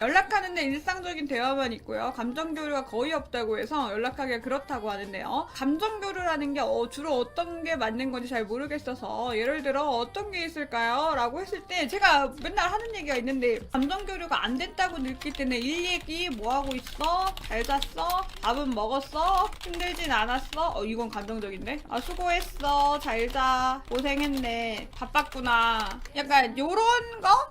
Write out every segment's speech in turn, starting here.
연락하는데 일상적인 대화만 있고요. 감정 교류가 거의 없다고 해서 연락하기가 그렇다고 하는데요. 감정 교류라는 게 주로 어떤 게 맞는 건지 잘 모르겠어서 예를 들어 어떤 게 있을까요? 라고 했을 때 제가 맨날 하는 얘기가 있는데 감정 교류가 안 됐다고 느낄 때는 일 얘기 뭐 하고 있어? 잘 잤어? 밥은 먹었어? 힘들진 않았어? 이건 감정적인데? 수고했어. 잘 자. 고생했네. 바빴구나. 약간 요런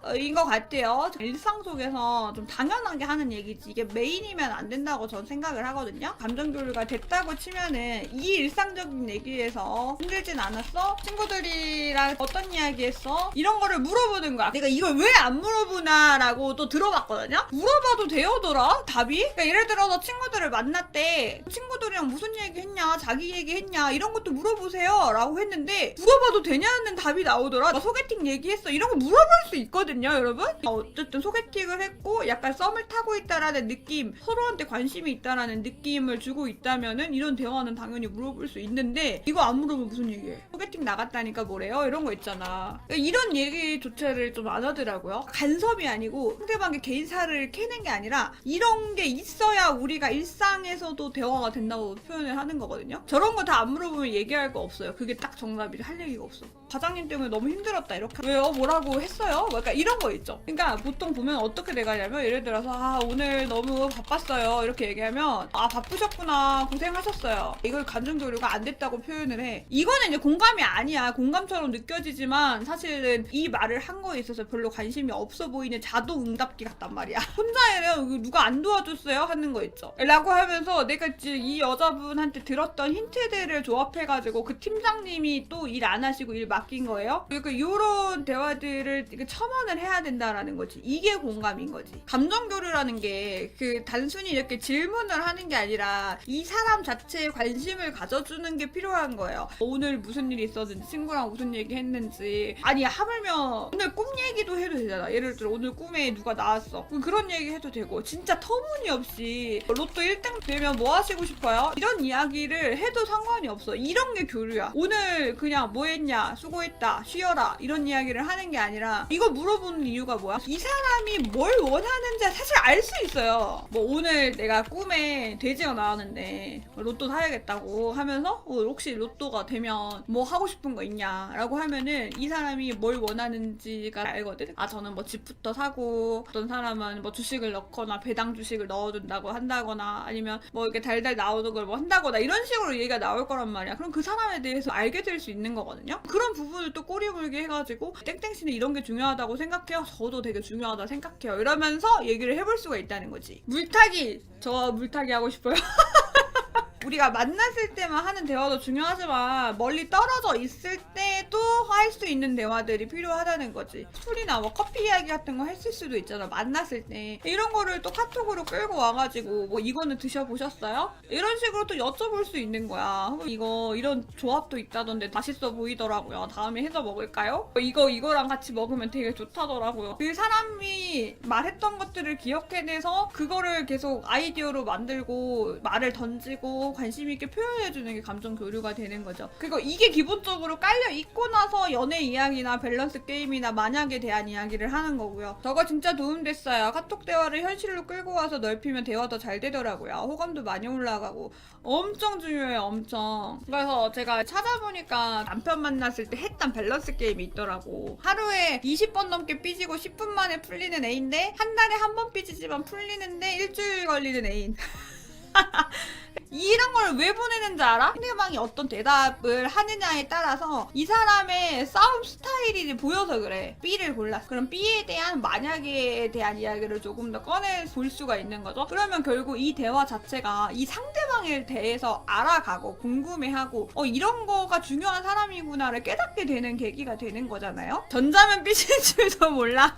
거인 것 같아요. 일상 속에서 좀 당연하게 하는 얘기지 이게 메인이면 안 된다고 전 생각을 하거든요. 감정 교류가 됐다고 치면은 이 일상적인 얘기에서 힘들진 않았어? 친구들이랑 어떤 이야기 했어? 이런 거를 물어보는 거야. 내가 이걸 왜 안 물어보나 라고 또 들어봤거든요. 물어봐도 되어더라 답이. 그러니까 예를 들어서 친구들을 만났대. 친구들이랑 무슨 얘기 했냐, 자기 얘기 했냐 이런 것도 물어보세요 라고 했는데 물어봐도 되냐는 답이 나오더라. 나 소개팅 얘기했어 이런 거 물어볼 수 있거든요 여러분. 어쨌든 소개팅을 했고 약간 썸을 타고 있다라는 느낌, 서로한테 관심이 있다라는 느낌을 주고 있다면은 이런 대화는 당연히 물어볼 수 있는데 이거 안 물어보면 무슨 얘기해? 소개팅 나갔다니까 뭐래요? 이런 거 있잖아. 이런 얘기조차를 좀 안 하더라고요. 간섭이 아니고 상대방의 개인사를 캐는 게 아니라 이런 게 있어야 우리가 일상에서도 대화가 된다고 표현을 하는 거거든요. 저런 거 다 안 물어보면 얘기할 거 없어요. 그게 딱 정답이지. 할 얘기가 없어. 과장님 때문에 너무 힘들었다 이렇게. 왜요? 뭐라고 했어요? 약간 이런 거 있죠. 그러니까 보통 보면 어떻게 돼가냐면 예를 들어서 오늘 너무 바빴어요 이렇게 얘기하면 바쁘셨구나 고생하셨어요. 이걸 감정 교류가 안 됐다고 표현을 해. 이거는 이제 공감이 아니야. 공감처럼 느껴지지만 사실은 이 말을 한 거에 있어서 별로 관심이 없어 보이는 자동응답기 같단 말이야. 혼자 이래요. 누가 안 도와줬어요? 하는 거 있죠. 라고 하면서 내가 이 여자분한테 들었던 힌트들을 조합해가지고 그 팀장님이 또 일 안 하시고 일 맡긴 거예요. 그러니까 이런 대화들을 첨언을 해야 된다라는 거지. 이게 공감인 거지. 감정 교류라는 게 단순히 이렇게 질문을 하는 게 아니라 이 사람 자체에 관심을 가져주는 게 필요한 거예요. 오늘 무슨 일이 있었는지, 친구랑 무슨 얘기 했는지, 아니 하물며 오늘 꿈 얘기도 해도 되잖아. 예를 들어 오늘 꿈에 누가 나왔어. 그런 얘기 해도 되고, 진짜 터무니없이 로또 1등 되면 뭐 하시고 싶어요? 이런 이야기를 해도 상관이 없어. 이런 게 교류야. 오늘 그냥 뭐 했냐, 수고했다, 쉬어라 이런 이야기를 하는 게 아니라 이거 물어보는 이유가 뭐야? 이 사람이 뭘 원하는지 사실 알 수 있어요. 뭐 오늘 내가 꿈에 돼지가 나왔는데 로또 사야겠다고 하면서 혹시 로또가 되면 뭐 하고 싶은 거 있냐 라고 하면은 이 사람이 뭘 원하는지가 알거든. 저는 뭐 집부터 사고, 어떤 사람은 뭐 주식을 넣거나 배당 주식을 넣어준다고 한다거나, 아니면 뭐 이렇게 달달 나오는 걸 뭐 한다거나 이런 식으로 얘기가 나올 거란 말이야. 그럼 그 사람에 대해서 알게 될 수 있는 거거든요. 그런 부분을 또 꼬리 물게 해가지고 땡땡씨는 이런 게 중요하다고 생각해요. 저도 되게 중요하다 생각해요. 이러면서 얘기를 해볼 수가 있다는 거지. 물타기! 저 물타기 하고 싶어요. 우리가 만났을 때만 하는 대화도 중요하지만 멀리 떨어져 있을 때도 할 수 있는 대화들이 필요하다는 거지. 술이나 뭐 커피 이야기 같은 거 했을 수도 있잖아. 만났을 때 이런 거를 또 카톡으로 끌고 와가지고 뭐 이거는 드셔보셨어요? 이런 식으로 또 여쭤볼 수 있는 거야. 이거 이런 조합도 있다던데 맛있어 보이더라고요. 다음에 해서 먹을까요? 이거랑 같이 먹으면 되게 좋다더라고요. 그 사람이 말했던 것들을 기억해내서 그거를 계속 아이디어로 만들고 말을 던지고 관심 있게 표현해주는 게 감정 교류가 되는 거죠. 그리고 이게 기본적으로 깔려 있고 나서 연애 이야기나 밸런스 게임이나 만약에 대한 이야기를 하는 거고요. 저거 진짜 도움됐어요. 카톡 대화를 현실로 끌고 와서 넓히면 대화 더 잘 되더라고요. 호감도 많이 올라가고 엄청 중요해요. 엄청. 그래서 제가 찾아보니까 남편 만났을 때 했던 밸런스 게임이 있더라고. 하루에 20번 넘게 삐지고 10분 만에 풀리는 애인데 한 달에 한 번 삐지지만 풀리는데 일주일 걸리는 애인. 이런 걸 왜 보내는지 알아? 상대방이 어떤 대답을 하느냐에 따라서 이 사람의 싸움 스타일이 보여서 그래. B를 골랐어. 그럼 B에 대한 만약에 대한 이야기를 조금 더 꺼내 볼 수가 있는 거죠. 그러면 결국 이 대화 자체가 이 상대방에 대해서 알아가고 궁금해하고 이런 거가 중요한 사람이구나를 깨닫게 되는 계기가 되는 거잖아요. 전자면 삐질 줄도 몰라.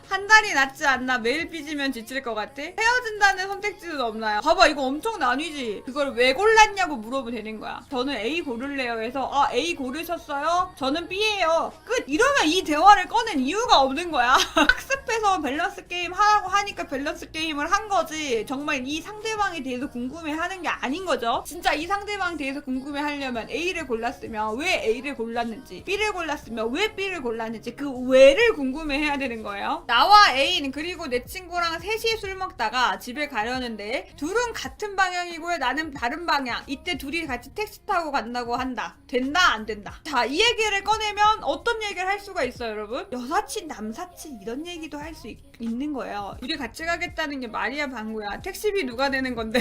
한 달이 낫지 않나? 매일 삐지면 지칠 것 같아? 헤어진다는 선택지는 없나요? 봐봐, 이거 엄청 나뉘지. 그걸 왜 골랐냐고 물어보면 되는 거야. 저는 A 고를래요 해서 A 고르셨어요? 저는 B예요. 끝! 이러면 이 대화를 꺼낸 이유가 없는 거야. 학습해서 밸런스 게임 하라고 하니까 밸런스 게임을 한 거지. 정말 이 상대방에 대해서 궁금해하는 게 아닌 거죠. 진짜 이 상대방에 대해서 궁금해하려면 A를 골랐으면 왜 A를 골랐는지, B를 골랐으면 왜 B를 골랐는지 그 왜를 궁금해해야 되는 거예요. 나와 애인 그리고 내 친구랑 셋이 술 먹다가 집에 가려는데 둘은 같은 방향이고요. 나는 다른 방향. 이때 둘이 같이 택시 타고 간다고 한다. 된다 안 된다. 자, 이 얘기를 꺼내면 어떤 얘기를 할 수가 있어요, 여러분? 여사친, 남사친 이런 얘기도 할 수 있는 거예요. 우리 같이 가겠다는 게 말이야 방구야. 택시비 누가 내는 건데?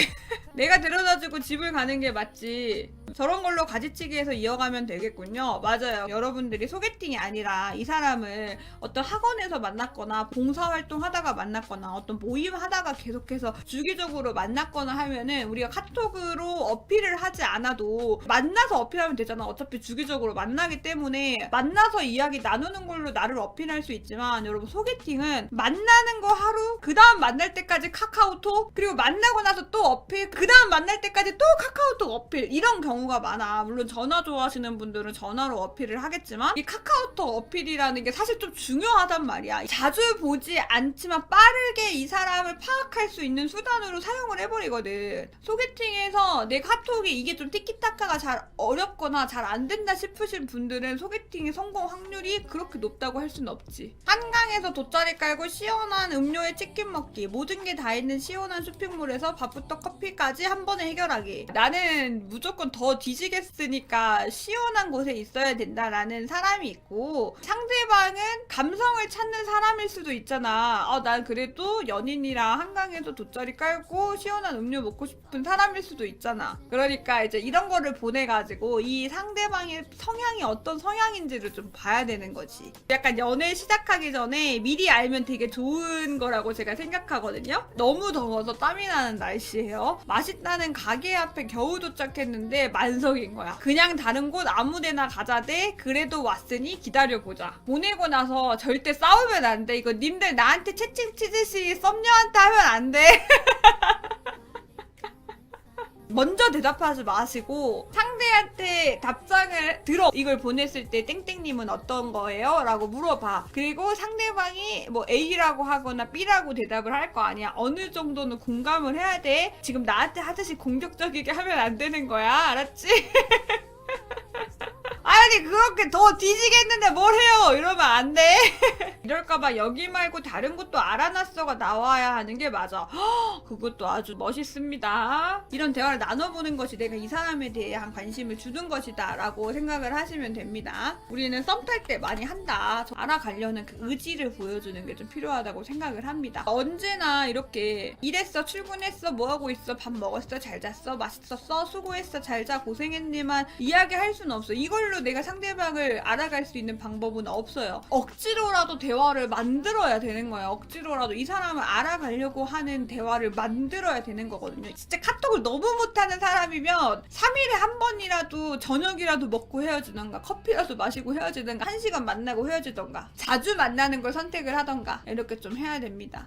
내가 데려다주고 집을 가는 게 맞지. 저런 걸로 가지치기해서 이어가면 되겠군요. 맞아요. 여러분들이 소개팅이 아니라 이 사람을 어떤 학원에서 만났거나 봉사활동 하다가 만났거나 어떤 모임 하다가 계속해서 주기적으로 만났거나 하면은 우리가 카톡으로 어필을 하지 않아도 만나서 어필하면 되잖아. 어차피 주기적으로 만나기 때문에 만나서 이야기 나누는 걸로 나를 어필할 수 있지만 여러분 소개팅은 만나는 거 하루 그 다음 만날 때까지 카카오톡 그리고 만나고 나서 또 어필 그 다음 만날 때까지 또 카카오톡 어필 이런 경우가 많아. 물론 전화 좋아하시는 분들은 전화로 어필을 하겠지만 이 카카오톡 어필이라는 게 사실 좀 중요하단 말이야. 자주 보지 않지만 빠르게 이 사람을 파악할 수 있는 수단으로 사용을 해버리거든. 소개팅에서 내 카톡이 이게 좀 티키타카가 잘 어렵거나 잘 안 된다 싶으신 분들은 소개팅의 성공 확률이 그렇게 높다고 할 수는 없지. 한강에서 돗자리 깔고 시원한 음료에 치킨 먹기 모든 게 다 있는 시원한 쇼핑몰에서 밥부터 커피까지 한 번에 해결하기. 나는 무조건 더 뒤지겠으니까 시원한 곳에 있어야 된다라는 사람이 있고 상대방은 감성을 찾는 사람일 수도 있잖아. 난 그래도 연인이랑 한강에서 돗자리 깔고 시원한 음료 먹고 싶은 사람일 수도 있잖아. 그러니까 이제 이런 거를 보내가지고 이 상대방의 성향이 어떤 성향인지를 좀 봐야 되는 거지. 약간 연애 시작하기 전에 미리 알면 되게 좋은 거라고 제가 생각하거든요. 너무 더워서 땀이 나는 날씨예요. 맛있다는 가게 앞에 겨우 도착했는데 만석인 거야. 그냥 다른 곳 아무데나 가자대. 그래도 왔으니 기다려보자. 보내고 나서 절대 싸우면 안 돼. 이거 님들 나한테 채팅 치듯이 썸녀한테 하면 안 돼. 먼저 대답하지 마시고 상대한테 답장을 들어. 이걸 보냈을 때 땡땡님은 어떤 거예요? 라고 물어봐. 그리고 상대방이 뭐 A라고 하거나 B라고 대답을 할 거 아니야. 어느 정도는 공감을 해야 돼. 지금 나한테 하듯이 공격적이게 하면 안 되는 거야. 알았지? 아니 그렇게 더 뒤지겠는데 뭘 해요 이러면 안 돼. 이럴까봐 여기 말고 다른 곳도 알아놨어가 나와야 하는 게 맞아. 그것도 아주 멋있습니다. 이런 대화를 나눠보는 것이 내가 이 사람에 대한 관심을 주는 것이다 라고 생각을 하시면 됩니다. 우리는 썸 탈 때 많이 한다. 알아가려는 그 의지를 보여주는 게 좀 필요하다고 생각을 합니다. 언제나 이렇게 일했어 출근했어 뭐하고 있어 밥 먹었어 잘 잤어 맛있었어 수고했어 잘 자 고생했니만 이야기할 수는 없어. 이걸로 내가 상대방을 알아갈 수 있는 방법은 없어요. 억지로라도 대화를 만들어야 되는 거야. 억지로라도 이 사람을 알아가려고 하는 대화를 만들어야 되는 거거든요. 진짜 카톡을 너무 못하는 사람이면 3일에 한 번이라도 저녁이라도 먹고 헤어지던가 커피라도 마시고 헤어지던가 1시간 만나고 헤어지던가 자주 만나는 걸 선택을 하던가 이렇게 좀 해야 됩니다.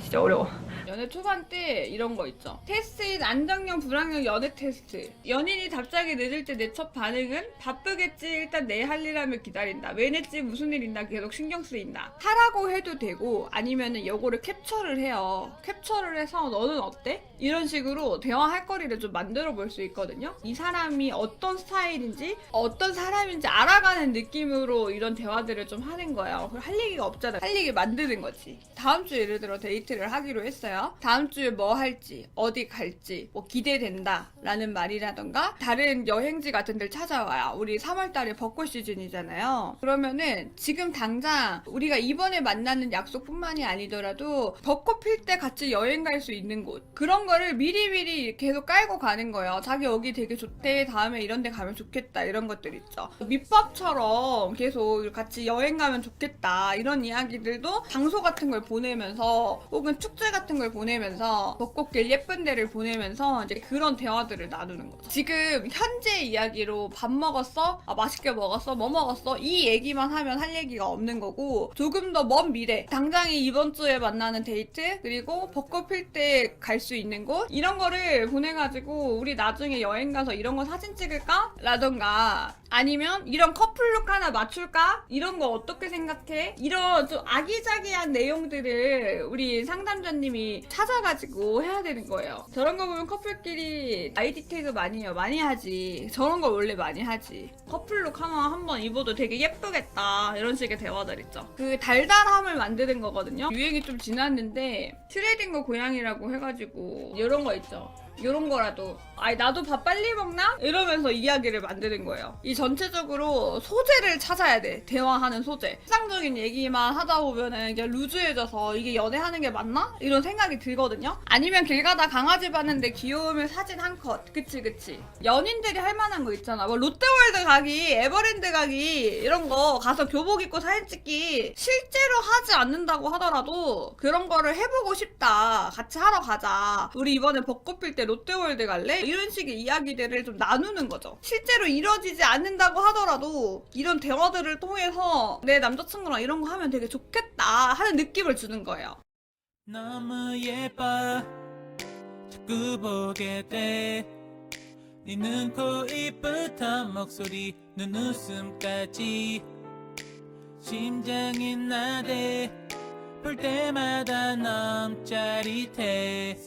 진짜 어려워. 연애 초반 때 이런 거 있죠. 테스트인 안정형 불안형 연애 테스트. 연인이 답장이 늦을 때 내 첫 반응은 바쁘겠지 일단 내 할 일 하면 기다린다. 왜 냈지 무슨 일 있나 계속 신경 쓰인다. 하라고 해도 되고 아니면은 요거를 캡처를 해요. 캡처를 해서 너는 어때? 이런 식으로 대화할 거리를 좀 만들어 볼 수 있거든요. 이 사람이 어떤 스타일인지 어떤 사람인지 알아가는 느낌으로 이런 대화들을 좀 하는 거예요. 할 얘기가 없잖아. 할 얘기 만드는 거지. 다음 주에 예를 들어 데이트를 하기로 했어요. 다음 주에 뭐 할지 어디 갈지 뭐 기대된다 라는 말이라던가 다른 여행지 같은 데를 찾아와요. 우리 3월달에 벚꽃 시즌이잖아요. 그러면은 지금 당장 우리가 이번에 만나는 약속뿐만이 아니더라도 벚꽃 필 때 같이 여행 갈 수 있는 곳 그런 거를 미리미리 계속 깔고 가는 거예요. 자기 여기 되게 좋대 다음에 이런 데 가면 좋겠다 이런 것들 있죠. 밑밥처럼 계속 같이 여행 가면 좋겠다 이런 이야기들도 장소 같은 걸 보내면서 혹은 축제 같은 걸 보내면서 벚꽃길 예쁜 데를 보내면서 이제 그런 대화들을 나누는 거죠. 지금 현재 이야기로 밥 먹었어? 맛있게 먹었어? 뭐 먹었어? 이 얘기만 하면 할 얘기가 없는 거고 조금 더 먼 미래 당장이 이번 주에 만나는 데이트 그리고 벚꽃 필 때 갈 수 있는 곳 이런 거를 보내가지고 우리 나중에 여행 가서 이런 거 사진 찍을까? 라던가 아니면 이런 커플룩 하나 맞출까? 이런 거 어떻게 생각해? 이런 좀 아기자기한 내용들을 우리 상담자님이 찾아가지고 해야 되는 거예요. 저런 거 보면 커플끼리 아이디 태그 많이 해요. 많이 하지. 저런 거 원래 많이 하지. 커플룩 하나 한번 입어도 되게 예쁘겠다. 이런 식의 대화들 있죠. 그 달달함을 만드는 거거든요. 유행이 좀 지났는데 슈레딩거 고양이라고 해가지고 이런 거 있죠. 이런 거라도 아니 나도 밥 빨리 먹나? 이러면서 이야기를 만드는 거예요. 이 전체적으로 소재를 찾아야 돼. 대화하는 소재. 일상적인 얘기만 하다 보면은 이게 루즈해져서 이게 연애하는 게 맞나? 이런 생각이 들거든요. 아니면 길 가다 강아지 봤는데 귀여우면 사진 한 컷. 그치. 연인들이 할 만한 거 있잖아. 뭐 롯데월드 가기, 에버랜드 가기 이런 거 가서 교복 입고 사진 찍기 실제로 하지 않는다고 하더라도 그런 거를 해보고 싶다. 같이 하러 가자. 우리 이번에 벚꽃 필 때 롯데월드 갈래? 이런 식의 이야기들을 좀 나누는 거죠. 실제로 이루어지지 않는다고 하더라도 이런 대화들을 통해서 내 남자친구랑 이런 거 하면 되게 좋겠다 하는 느낌을 주는 거예요. 너무 예뻐 자꾸 보게 돼 네 눈, 코, 입부터 목소리, 눈웃음까지 심장이 나대 볼 때마다 너무 짜릿해